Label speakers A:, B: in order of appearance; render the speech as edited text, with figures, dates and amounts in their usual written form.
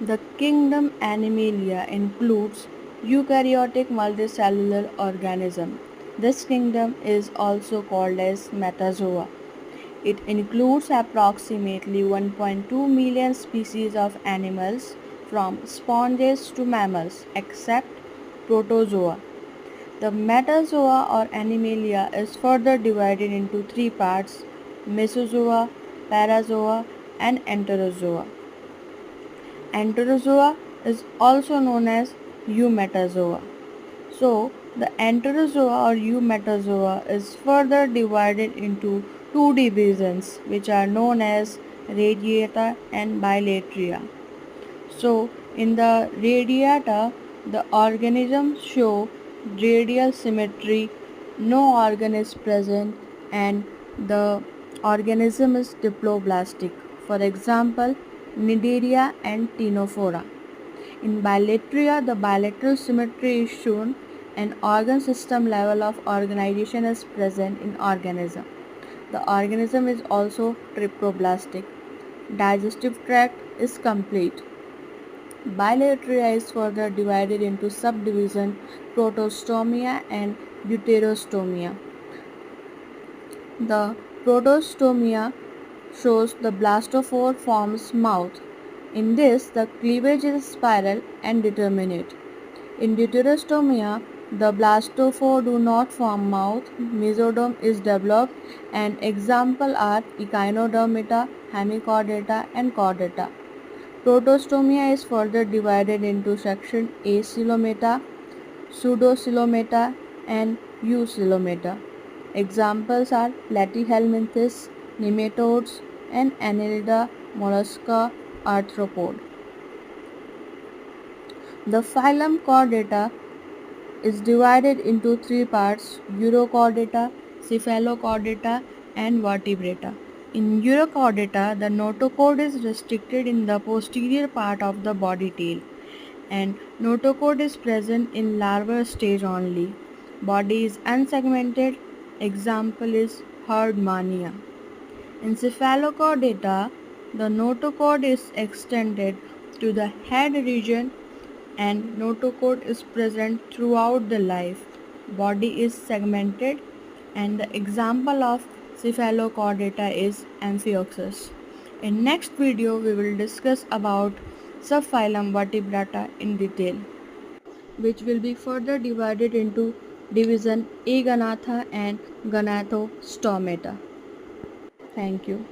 A: The kingdom Animalia includes eukaryotic multicellular organism. This kingdom is also called as metazoa. It includes approximately 1.2 million species of animals from sponges to mammals except protozoa. The metazoa or Animalia is further divided into three parts: Mesozoa, Parazoa, and Enterozoa. Enterozoa is also known as Eumetazoa. So, the Enterozoa or Eumetazoa is further divided into two divisions which are known as Radiata and Bilateria. So, in the Radiata, the organisms show radial symmetry, no organ is present, and the organism is diploblastic. For example, Cnidaria and Ctenophora. In Bilateria, the bilateral symmetry is shown and organ system level of organization is present in organism. The organism is also triploblastic. Digestive tract is complete. Bilateria is further divided into subdivision protostomia and deuterostomia. The protostomia shows the blastophore forms mouth. In this, the cleavage is spiral and determinate. In deuterostomia, the blastophore do not form mouth, mesoderm is developed, and examples are echinodermata, hemichordata, and chordata. Protostomia is further divided into section Acylometa, Pseudocoelomata, and Eucoelomata. Examples are Platyhelminthes, nematodes, and Annelida mollusca arthropod. The phylum Chordata is divided into three parts: Urochordata, Cephalochordata, and Vertebrata. In Urochordata, the notochord is restricted in the posterior part of the body tail, and notochord is present in larval stage only. Body is unsegmented. Example is Herdmania. In Cephalochordata, the notochord is extended to the head region and notochord is present throughout the life. Body is segmented, and the example of cephalochordata is Amphioxus. In next video we will discuss about subphylum Vertebrata in detail, which will be further divided into division Agonatha and Gonathostomata. Thank you.